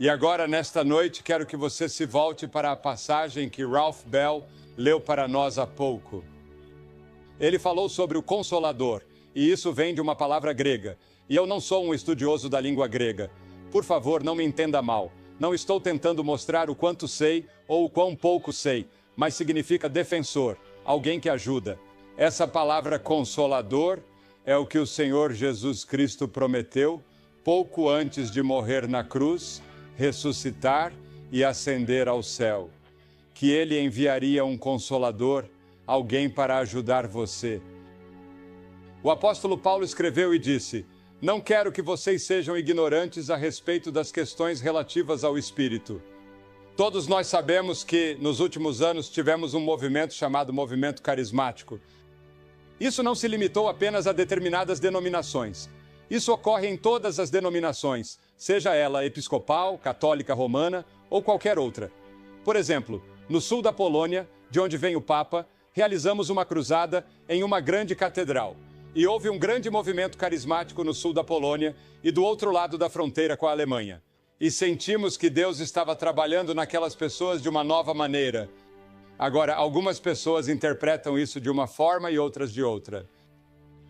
E agora, nesta noite, quero que você se volte para a passagem que Ralph Bell leu para nós há pouco. Ele falou sobre o Consolador, e isso vem de uma palavra grega. E eu não sou um estudioso da língua grega. Por favor, não me entenda mal. Não estou tentando mostrar o quanto sei ou o quão pouco sei, mas significa defensor, alguém que ajuda. Essa palavra Consolador é o que o Senhor Jesus Cristo prometeu pouco antes de morrer na cruz, ressuscitar e ascender ao céu. Que ele enviaria um Consolador, alguém para ajudar você. O apóstolo Paulo escreveu e disse: "Não quero que vocês sejam ignorantes a respeito das questões relativas ao Espírito." Todos nós sabemos que, nos últimos anos, tivemos um movimento chamado movimento carismático. Isso não se limitou apenas a determinadas denominações. Isso ocorre em todas as denominações, seja ela episcopal, católica romana ou qualquer outra. Por exemplo, no sul da Polônia, de onde vem o Papa, realizamos uma cruzada em uma grande catedral. E houve um grande movimento carismático no sul da Polônia e do outro lado da fronteira com a Alemanha. E sentimos que Deus estava trabalhando naquelas pessoas de uma nova maneira. Agora, algumas pessoas interpretam isso de uma forma e outras de outra.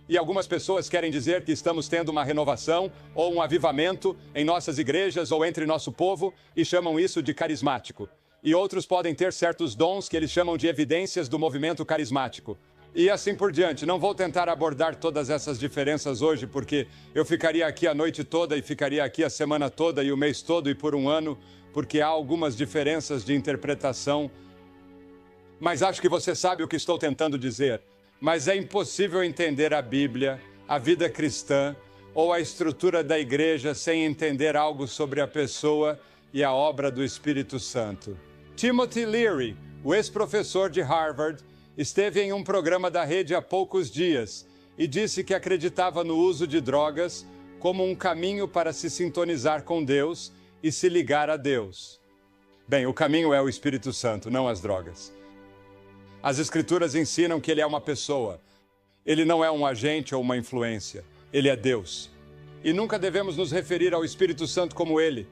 E algumas pessoas querem dizer que estamos tendo uma renovação ou um avivamento em nossas igrejas ou entre nosso povo e chamam isso de carismático. E outros podem ter certos dons que eles chamam de evidências do movimento carismático. E assim por diante. Não vou tentar abordar todas essas diferenças hoje, porque eu ficaria aqui a noite toda e ficaria aqui a semana toda e o mês todo e por um ano, porque há algumas diferenças de interpretação. Mas acho que você sabe o que estou tentando dizer. Mas é impossível entender a Bíblia, a vida cristã ou a estrutura da igreja sem entender algo sobre a pessoa e a obra do Espírito Santo. Timothy Leary, o ex-professor de Harvard, esteve em um programa da rede há poucos dias e disse que acreditava no uso de drogas como um caminho para se sintonizar com Deus e se ligar a Deus. Bem, o caminho é o Espírito Santo, não as drogas. As Escrituras ensinam que ele é uma pessoa. Ele não é um agente ou uma influência. Ele é Deus. E nunca devemos nos referir ao Espírito Santo como ele.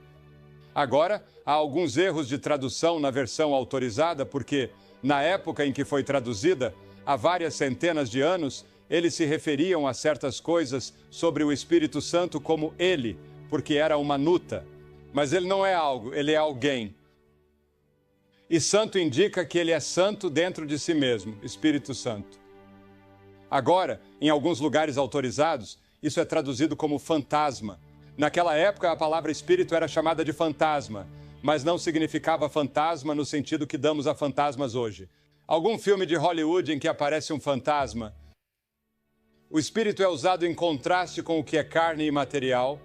Agora, há alguns erros de tradução na versão autorizada, porque, na época em que foi traduzida, há várias centenas de anos, eles se referiam a certas coisas sobre o Espírito Santo como ele, porque era uma nuta. Mas ele não é algo, ele é alguém. E santo indica que ele é santo dentro de si mesmo, Espírito Santo. Agora, em alguns lugares autorizados, isso é traduzido como fantasma. Naquela época, a palavra espírito era chamada de fantasma, mas não significava fantasma no sentido que damos a fantasmas hoje. Algum filme de Hollywood em que aparece um fantasma? O espírito é usado em contraste com o que é carne e material.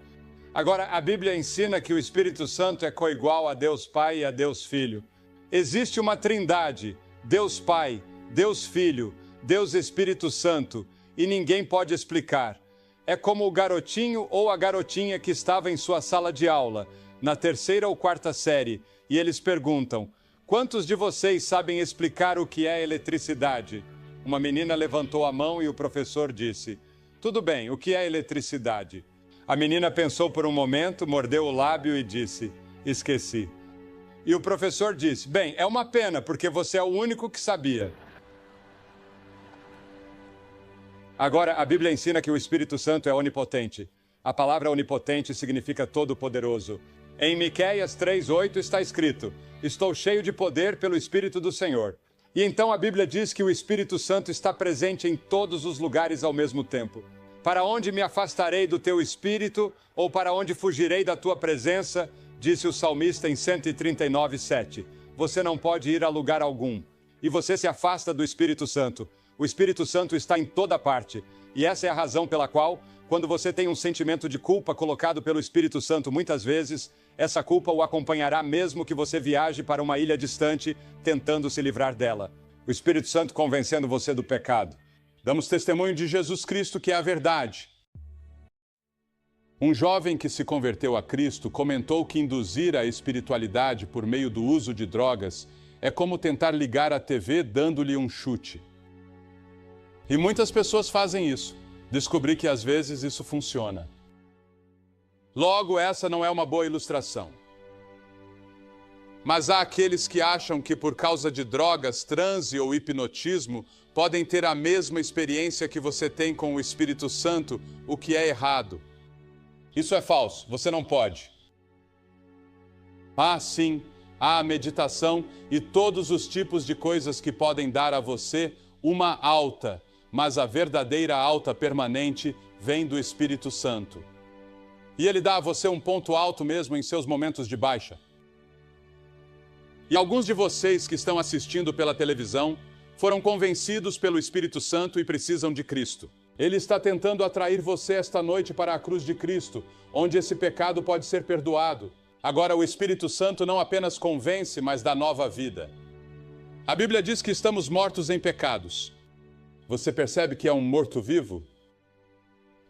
Agora, a Bíblia ensina que o Espírito Santo é coigual a Deus Pai e a Deus Filho. Existe uma trindade, Deus Pai, Deus Filho, Deus Espírito Santo, e ninguém pode explicar. É como o garotinho ou a garotinha que estava em sua sala de aula, na 3ª ou 4ª série, e eles perguntam: "Quantos de vocês sabem explicar o que é eletricidade?" Uma menina levantou a mão e o professor disse: "Tudo bem, o que é eletricidade?" A menina pensou por um momento, mordeu o lábio e disse: "Esqueci." E o professor disse: "Bem, é uma pena, porque você é o único que sabia." Agora, a Bíblia ensina que o Espírito Santo é onipotente. A palavra onipotente significa todo-poderoso. Em Miqueias 3:8 está escrito: "Estou cheio de poder pelo Espírito do Senhor." E então a Bíblia diz que o Espírito Santo está presente em todos os lugares ao mesmo tempo. "Para onde me afastarei do teu Espírito, ou para onde fugirei da tua presença?" Disse o salmista em 139:7. Você não pode ir a lugar algum. E você se afasta do Espírito Santo. O Espírito Santo está em toda parte. E essa é a razão pela qual, quando você tem um sentimento de culpa colocado pelo Espírito Santo muitas vezes, essa culpa o acompanhará mesmo que você viaje para uma ilha distante, tentando se livrar dela. O Espírito Santo convencendo você do pecado. Damos testemunho de Jesus Cristo, que é a verdade. Um jovem que se converteu a Cristo comentou que induzir a espiritualidade por meio do uso de drogas é como tentar ligar a TV dando-lhe um chute. E muitas pessoas fazem isso. Descobri que às vezes isso funciona. Logo, essa não é uma boa ilustração. Mas há aqueles que acham que por causa de drogas, transe ou hipnotismo, podem ter a mesma experiência que você tem com o Espírito Santo, o que é errado. Isso é falso, você não pode. Sim, há a meditação e todos os tipos de coisas que podem dar a você uma alta, mas a verdadeira alta permanente vem do Espírito Santo. E ele dá a você um ponto alto mesmo em seus momentos de baixa. E alguns de vocês que estão assistindo pela televisão foram convencidos pelo Espírito Santo e precisam de Cristo. Ele está tentando atrair você esta noite para a cruz de Cristo, onde esse pecado pode ser perdoado. Agora, o Espírito Santo não apenas convence, mas dá nova vida. A Bíblia diz que estamos mortos em pecados. Você percebe que é um morto-vivo?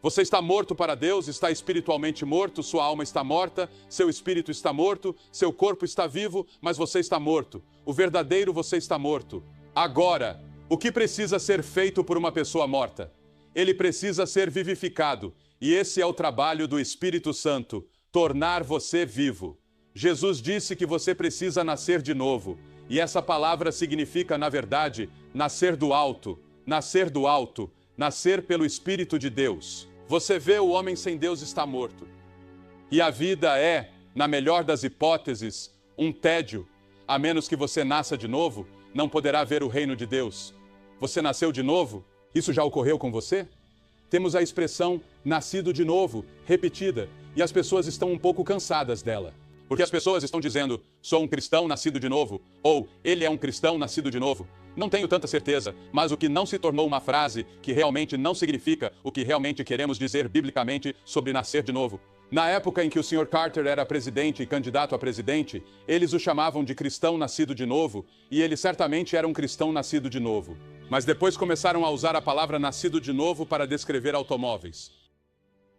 Você está morto para Deus, está espiritualmente morto, sua alma está morta, seu espírito está morto, seu corpo está vivo, mas você está morto. O verdadeiro você está morto. Agora, o que precisa ser feito por uma pessoa morta? Ele precisa ser vivificado, e esse é o trabalho do Espírito Santo, tornar você vivo. Jesus disse que você precisa nascer de novo, e essa palavra significa, na verdade, nascer do alto, nascer do alto, nascer pelo Espírito de Deus. Você vê, o homem sem Deus está morto. E a vida é, na melhor das hipóteses, um tédio. A menos que você nasça de novo, não poderá ver o reino de Deus. Você nasceu de novo? Isso já ocorreu com você? Temos a expressão nascido de novo, repetida, e as pessoas estão um pouco cansadas dela. Porque as pessoas estão dizendo, sou um cristão nascido de novo, ou ele é um cristão nascido de novo. Não tenho tanta certeza, mas o que não se tornou uma frase que realmente não significa o que realmente queremos dizer biblicamente sobre nascer de novo. Na época em que o Sr. Carter era presidente e candidato a presidente, eles o chamavam de cristão nascido de novo, e ele certamente era um cristão nascido de novo. Mas depois começaram a usar a palavra nascido de novo para descrever automóveis.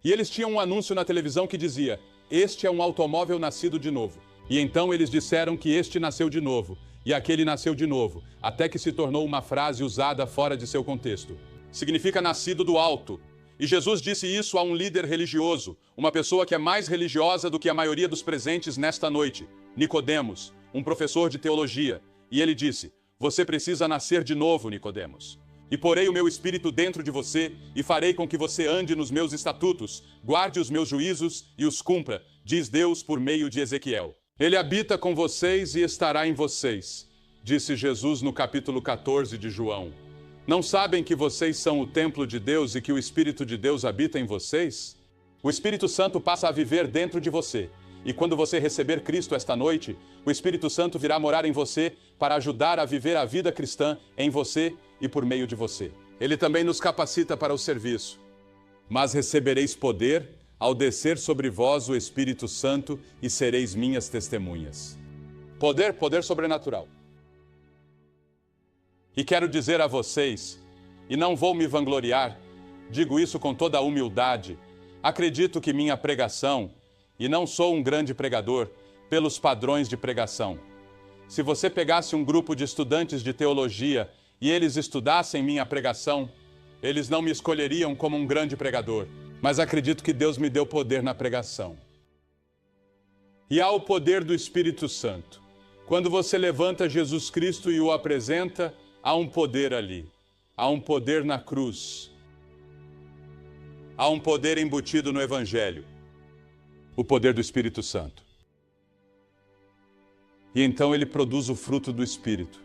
E eles tinham um anúncio na televisão que dizia, este é um automóvel nascido de novo. E então eles disseram que este nasceu de novo. E aquele nasceu de novo, até que se tornou uma frase usada fora de seu contexto. Significa nascido do alto. E Jesus disse isso a um líder religioso, uma pessoa que é mais religiosa do que a maioria dos presentes nesta noite, Nicodemos, um professor de teologia. E ele disse, você precisa nascer de novo, Nicodemos. E porei o meu espírito dentro de você, e farei com que você ande nos meus estatutos, guarde os meus juízos e os cumpra, diz Deus por meio de Ezequiel. Ele habita com vocês e estará em vocês, disse Jesus no capítulo 14 de João. Não sabem que vocês são o templo de Deus e que o Espírito de Deus habita em vocês? O Espírito Santo passa a viver dentro de você. E quando você receber Cristo esta noite, o Espírito Santo virá morar em você para ajudar a viver a vida cristã em você e por meio de você. Ele também nos capacita para o serviço. Mas recebereis poder ao descer sobre vós o Espírito Santo e sereis minhas testemunhas. Poder sobrenatural. E quero dizer a vocês, e não vou me vangloriar, digo isso com toda a humildade, acredito que minha pregação, e não sou um grande pregador, pelos padrões de pregação. Se você pegasse um grupo de estudantes de teologia e eles estudassem minha pregação, eles não me escolheriam como um grande pregador. Mas acredito que Deus me deu poder na pregação. E há o poder do Espírito Santo. Quando você levanta Jesus Cristo e o apresenta, há um poder ali. Há um poder na cruz. Há um poder embutido no Evangelho. O poder do Espírito Santo. E então ele produz o fruto do Espírito.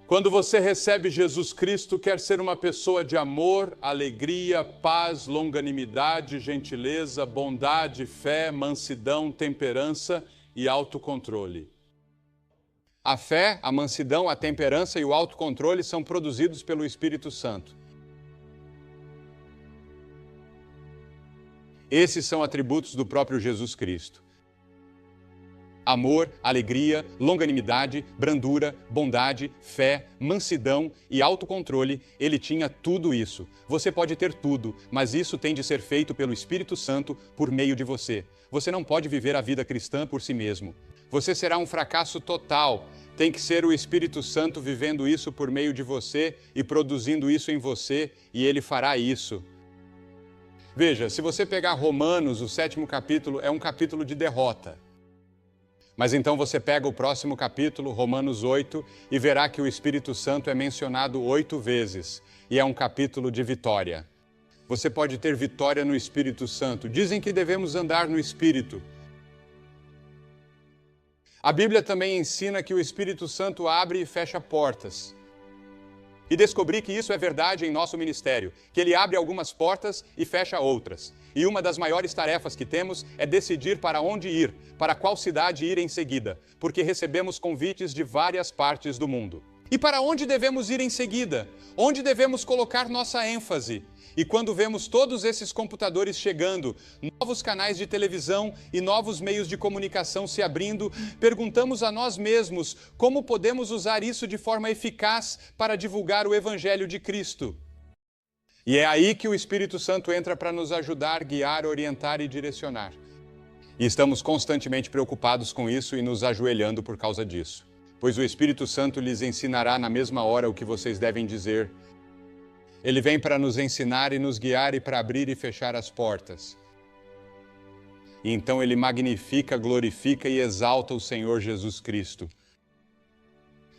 Quando você recebe Jesus Cristo, quer ser uma pessoa de amor, alegria, paz, longanimidade, gentileza, bondade, fé, mansidão, temperança e autocontrole. A fé, a mansidão, a temperança e o autocontrole são produzidos pelo Espírito Santo. Esses são atributos do próprio Jesus Cristo. Amor, alegria, longanimidade, brandura, bondade, fé, mansidão e autocontrole, ele tinha tudo isso. Você pode ter tudo, mas isso tem de ser feito pelo Espírito Santo por meio de você. Você não pode viver a vida cristã por si mesmo. Você será um fracasso total. Tem que ser o Espírito Santo vivendo isso por meio de você e produzindo isso em você, e ele fará isso. Veja, se você pegar Romanos, o 7º capítulo, é um capítulo de derrota. Mas então você pega o próximo capítulo, Romanos 8, e verá que o Espírito Santo é mencionado 8 vezes, e é um capítulo de vitória. Você pode ter vitória no Espírito Santo. Dizem que devemos andar no Espírito. A Bíblia também ensina que o Espírito Santo abre e fecha portas. E descobri que isso é verdade em nosso ministério, que ele abre algumas portas e fecha outras. E uma das maiores tarefas que temos é decidir para onde ir, para qual cidade ir em seguida, porque recebemos convites de várias partes do mundo. E para onde devemos ir em seguida? Onde devemos colocar nossa ênfase? E quando vemos todos esses computadores chegando, novos canais de televisão e novos meios de comunicação se abrindo, perguntamos a nós mesmos como podemos usar isso de forma eficaz para divulgar o Evangelho de Cristo. E é aí que o Espírito Santo entra para nos ajudar, guiar, orientar e direcionar. E estamos constantemente preocupados com isso e nos ajoelhando por causa disso. Pois o Espírito Santo lhes ensinará na mesma hora o que vocês devem dizer. Ele vem para nos ensinar e nos guiar e para abrir e fechar as portas. E então ele magnifica, glorifica e exalta o Senhor Jesus Cristo.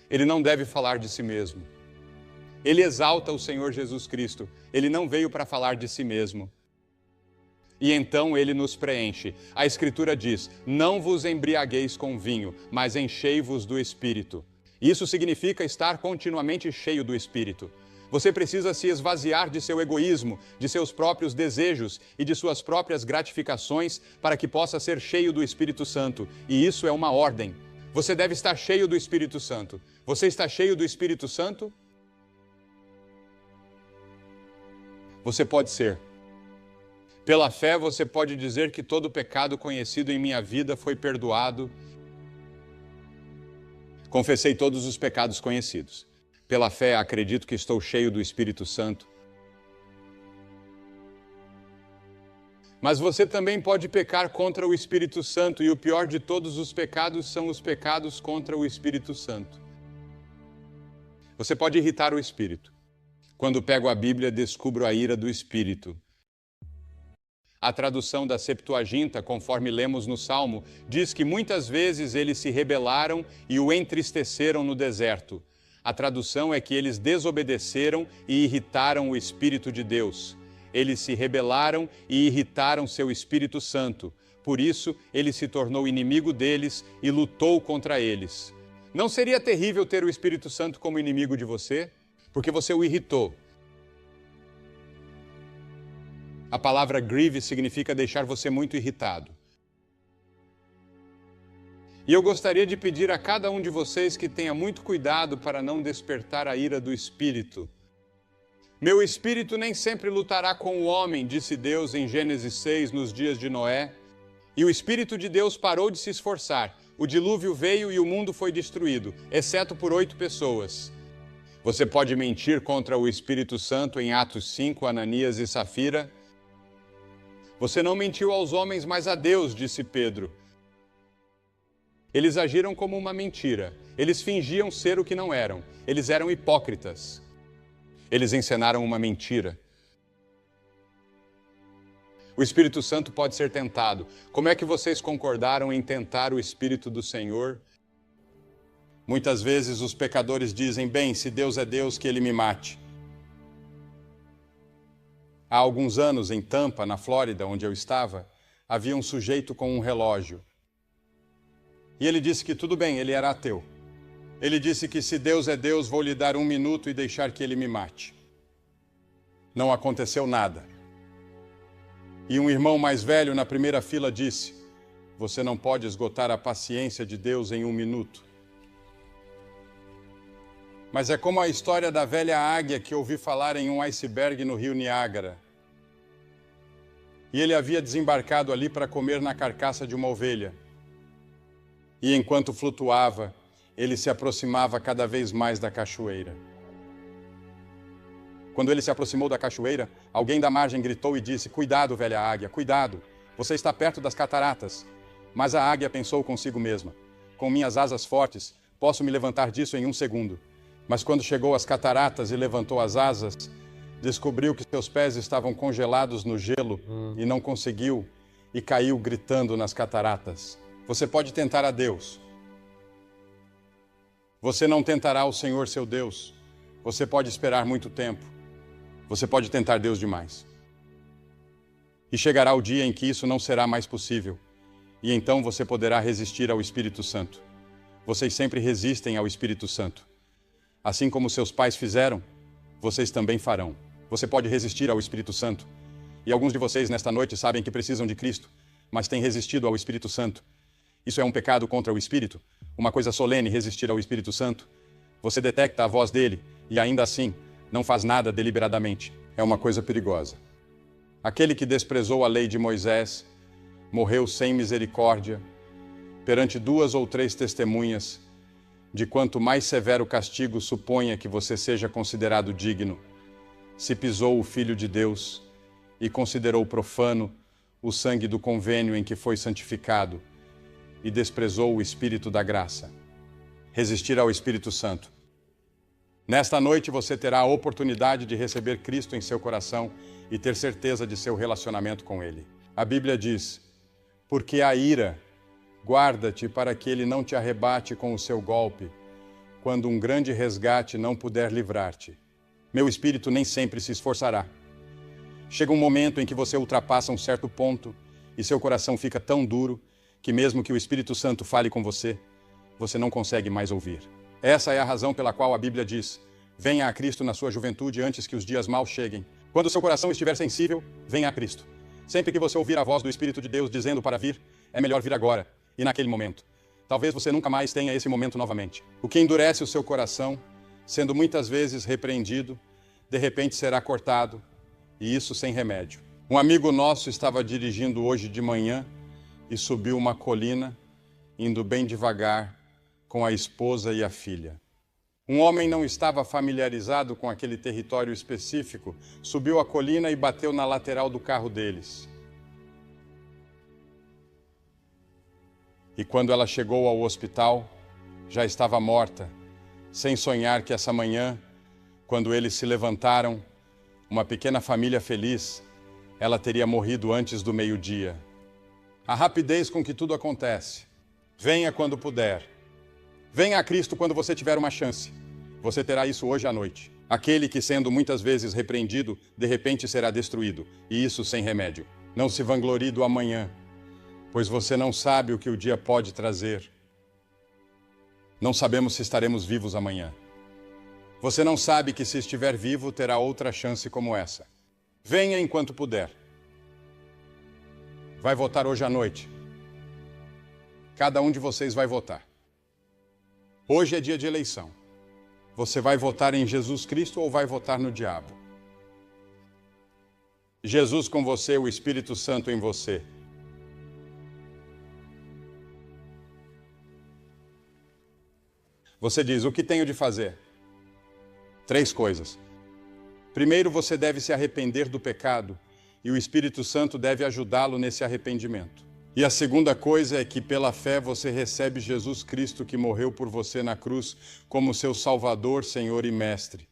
Ele não deve falar de si mesmo. Ele exalta o Senhor Jesus Cristo. Ele não veio para falar de si mesmo. E então ele nos preenche. A Escritura diz, não vos embriagueis com vinho, mas enchei-vos do Espírito. Isso significa estar continuamente cheio do Espírito. Você precisa se esvaziar de seu egoísmo, de seus próprios desejos e de suas próprias gratificações para que possa ser cheio do Espírito Santo. E isso é uma ordem. Você deve estar cheio do Espírito Santo. Você está cheio do Espírito Santo? Você pode ser. Pela fé, você pode dizer que todo pecado conhecido em minha vida foi perdoado. Confessei todos os pecados conhecidos. Pela fé, acredito que estou cheio do Espírito Santo. Mas você também pode pecar contra o Espírito Santo, e o pior de todos os pecados são os pecados contra o Espírito Santo. Você pode irritar o Espírito. Quando pego a Bíblia, descubro a ira do Espírito. A tradução da Septuaginta, conforme lemos no Salmo, diz que muitas vezes eles se rebelaram e o entristeceram no deserto. A tradução é que eles desobedeceram e irritaram o Espírito de Deus. Eles se rebelaram e irritaram seu Espírito Santo. Por isso, ele se tornou inimigo deles e lutou contra eles. Não seria terrível ter o Espírito Santo como inimigo de você? Porque você o irritou. A palavra grieve significa deixar você muito irritado. E eu gostaria de pedir a cada um de vocês que tenha muito cuidado para não despertar a ira do Espírito. Meu Espírito nem sempre lutará com o homem, disse Deus em Gênesis 6, nos dias de Noé. E o Espírito de Deus parou de se esforçar. O dilúvio veio e o mundo foi destruído, exceto por 8 pessoas. Você pode mentir contra o Espírito Santo em Atos 5, Ananias e Safira. Você não mentiu aos homens, mas a Deus, disse Pedro. Eles agiram como uma mentira. Eles fingiam ser o que não eram. Eles eram hipócritas. Eles encenaram uma mentira. O Espírito Santo pode ser tentado. Como é que vocês concordaram em tentar o Espírito do Senhor? Muitas vezes os pecadores dizem, bem, se Deus é Deus, que Ele me mate. Há alguns anos, em Tampa, na Flórida, onde eu estava, havia um sujeito com um relógio. E ele disse que tudo bem, ele era ateu. Ele disse que se Deus é Deus, vou lhe dar 1 minuto e deixar que ele me mate. Não aconteceu nada. E um irmão mais velho na primeira fila disse, você não pode esgotar a paciência de Deus em 1 minuto. Mas é como a história da velha águia que ouvi falar em um iceberg no rio Niágara. E ele havia desembarcado ali para comer na carcaça de uma ovelha. E enquanto flutuava, ele se aproximava cada vez mais da cachoeira. Quando ele se aproximou da cachoeira, alguém da margem gritou e disse, cuidado, velha águia, cuidado, você está perto das cataratas. Mas a águia pensou consigo mesma, com minhas asas fortes, posso me levantar disso em 1 segundo. Mas quando chegou às cataratas e levantou as asas, descobriu que seus pés estavam congelados no gelo e não conseguiu, e caiu gritando nas cataratas. Você pode tentar a Deus. Você não tentará o Senhor seu Deus. Você pode esperar muito tempo. Você pode tentar Deus demais. E chegará o dia em que isso não será mais possível. E então você poderá resistir ao Espírito Santo. Vocês sempre resistem ao Espírito Santo. Assim como seus pais fizeram, vocês também farão. Você pode resistir ao Espírito Santo. E alguns de vocês nesta noite sabem que precisam de Cristo, mas têm resistido ao Espírito Santo. Isso é um pecado contra o Espírito, uma coisa solene resistir ao Espírito Santo. Você detecta a voz dele e ainda assim não faz nada deliberadamente. É uma coisa perigosa. Aquele que desprezou a lei de Moisés morreu sem misericórdia perante 2 ou 3 testemunhas de quanto mais severo castigo suponha que você seja considerado digno. Se pisou o Filho de Deus e considerou profano o sangue do convênio em que foi santificado e desprezou o Espírito da graça. Resistir ao Espírito Santo. Nesta noite você terá a oportunidade de receber Cristo em seu coração e ter certeza de seu relacionamento com Ele. A Bíblia diz: porque a ira, guarda-te para que ele não te arrebate com o seu golpe, quando um grande resgate não puder livrar-te. Meu espírito nem sempre se esforçará. Chega um momento em que você ultrapassa um certo ponto e seu coração fica tão duro que mesmo que o Espírito Santo fale com você, você não consegue mais ouvir. Essa é a razão pela qual a Bíblia diz: venha a Cristo na sua juventude antes que os dias maus cheguem. Quando seu coração estiver sensível, venha a Cristo. Sempre que você ouvir a voz do Espírito de Deus dizendo para vir, é melhor vir agora e naquele momento. Talvez você nunca mais tenha esse momento novamente. O que endurece o seu coração, sendo muitas vezes repreendido, de repente será cortado, e isso sem remédio. Um amigo nosso estava dirigindo hoje de manhã e subiu uma colina, indo bem devagar, com a esposa e a filha. Um homem não estava familiarizado com aquele território específico, subiu a colina e bateu na lateral do carro deles. E quando ela chegou ao hospital, já estava morta, sem sonhar que essa manhã, quando eles se levantaram, uma pequena família feliz, ela teria morrido antes do meio-dia. A rapidez com que tudo acontece. Venha quando puder. Venha a Cristo quando você tiver uma chance. Você terá isso hoje à noite. Aquele que, sendo muitas vezes repreendido, de repente será destruído, e isso sem remédio. Não se vanglorie do amanhã, pois você não sabe o que o dia pode trazer. Não sabemos se estaremos vivos amanhã. Você não sabe que se estiver vivo, terá outra chance como essa. Venha enquanto puder. Vai votar hoje à noite. Cada um de vocês vai votar. Hoje é dia de eleição. Você vai votar em Jesus Cristo ou vai votar no diabo? Jesus com você, o Espírito Santo em você. Você diz: o que tenho de fazer? 3 coisas. Primeiro, você deve se arrepender do pecado e o Espírito Santo deve ajudá-lo nesse arrependimento. E a segunda coisa é que, pela fé, você recebe Jesus Cristo que morreu por você na cruz como seu Salvador, Senhor e Mestre.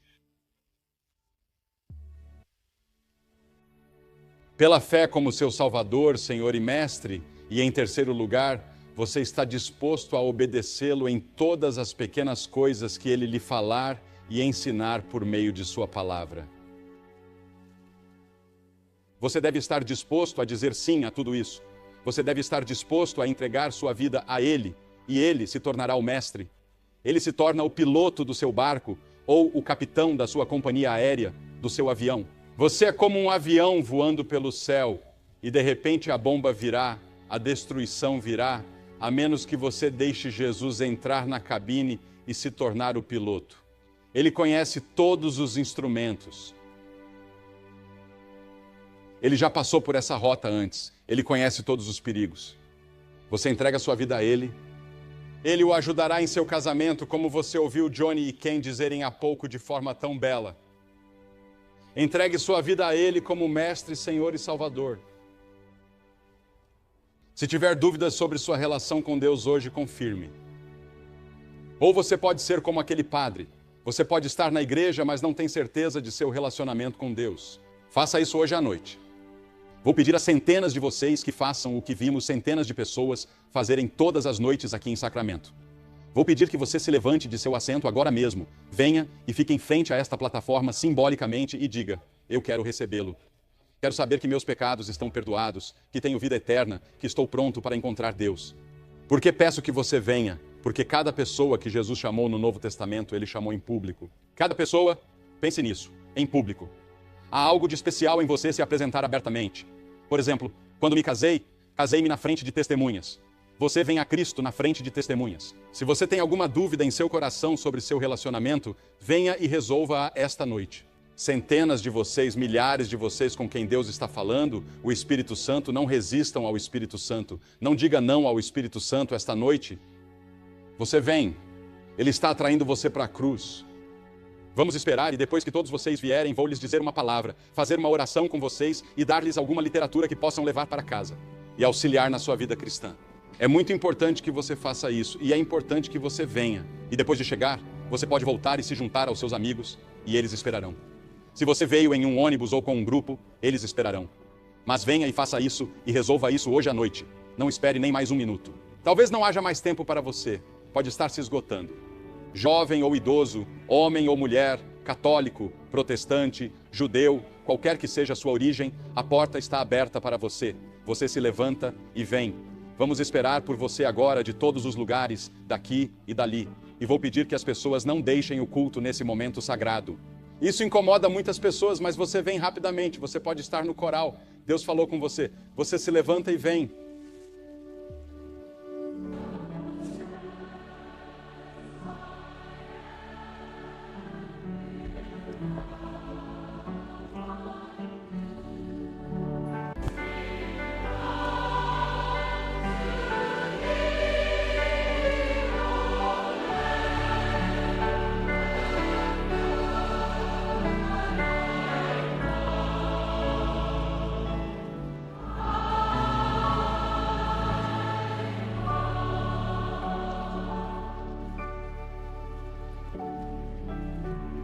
Pela fé como seu Salvador, Senhor e Mestre, e em terceiro lugar, você está disposto a obedecê-lo em todas as pequenas coisas que ele lhe falar e ensinar por meio de sua palavra. Você deve estar disposto a dizer sim a tudo isso. Você deve estar disposto a entregar sua vida a Ele, e Ele se tornará o mestre. Ele se torna o piloto do seu barco, ou o capitão da sua companhia aérea, do seu avião. Você é como um avião voando pelo céu, e de repente a bomba virá, a destruição virá, a menos que você deixe Jesus entrar na cabine e se tornar o piloto. Ele conhece todos os instrumentos. Ele já passou por essa rota antes. Ele conhece todos os perigos. Você entrega sua vida a Ele. Ele o ajudará em seu casamento, como você ouviu Johnny e Ken dizerem há pouco de forma tão bela. Entregue sua vida a Ele como Mestre, Senhor e Salvador. Se tiver dúvidas sobre sua relação com Deus hoje, confirme. Ou você pode ser como aquele padre. Você pode estar na igreja, mas não tem certeza de seu relacionamento com Deus. Faça isso hoje à noite. Vou pedir a centenas de vocês que façam o que vimos centenas de pessoas fazerem todas as noites aqui em Sacramento. Vou pedir que você se levante de seu assento agora mesmo, venha e fique em frente a esta plataforma simbolicamente e diga: eu quero recebê-lo. Quero saber que meus pecados estão perdoados, que tenho vida eterna, que estou pronto para encontrar Deus. Por que peço que você venha? Porque cada pessoa que Jesus chamou no Novo Testamento, ele chamou em público. Cada pessoa, pense nisso, em público. Há algo de especial em você se apresentar abertamente. Por exemplo, quando me casei, casei-me na frente de testemunhas. Você vem a Cristo na frente de testemunhas. Se você tem alguma dúvida em seu coração sobre seu relacionamento, venha e resolva-a esta noite. Centenas de vocês, milhares de vocês com quem Deus está falando, o Espírito Santo, não resistam ao Espírito Santo. Não diga não ao Espírito Santo esta noite. Você vem. Ele está atraindo você para a cruz. Vamos esperar e depois que todos vocês vierem, vou lhes dizer uma palavra, fazer uma oração com vocês e dar-lhes alguma literatura que possam levar para casa e auxiliar na sua vida cristã. É muito importante que você faça isso e é importante que você venha. E depois de chegar, você pode voltar e se juntar aos seus amigos e eles esperarão. Se você veio em um ônibus ou com um grupo, eles esperarão. Mas venha e faça isso e resolva isso hoje à noite. Não espere nem mais um minuto. Talvez não haja mais tempo para você. Pode estar se esgotando. Jovem ou idoso, homem ou mulher, católico, protestante, judeu, qualquer que seja a sua origem, a porta está aberta para você. Você se levanta e vem. Vamos esperar por você agora de todos os lugares, daqui e dali. E vou pedir que as pessoas não deixem o culto nesse momento sagrado. Isso incomoda muitas pessoas, mas você vem rapidamente. Você pode estar no coral. Deus falou com você. Você se levanta e vem.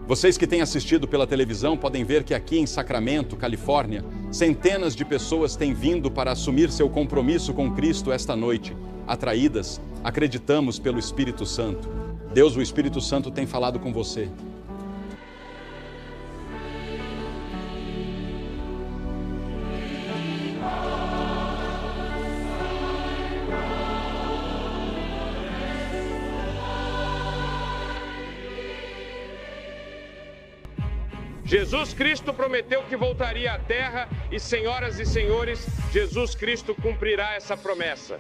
Vocês que têm assistido pela televisão podem ver que aqui em Sacramento, Califórnia, centenas de pessoas têm vindo para assumir seu compromisso com Cristo esta noite. Atraídas, acreditamos pelo Espírito Santo. Deus, o Espírito Santo, tem falado com você. Jesus Cristo prometeu que voltaria à terra e, senhoras e senhores, Jesus Cristo cumprirá essa promessa.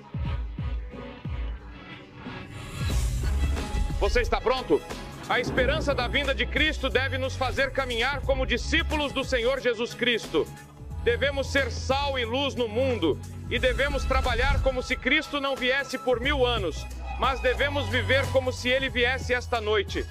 Você está pronto? A esperança da vinda de Cristo deve nos fazer caminhar como discípulos do Senhor Jesus Cristo. Devemos ser sal e luz no mundo e devemos trabalhar como se Cristo não viesse por 1000 anos, mas devemos viver como se Ele viesse esta noite.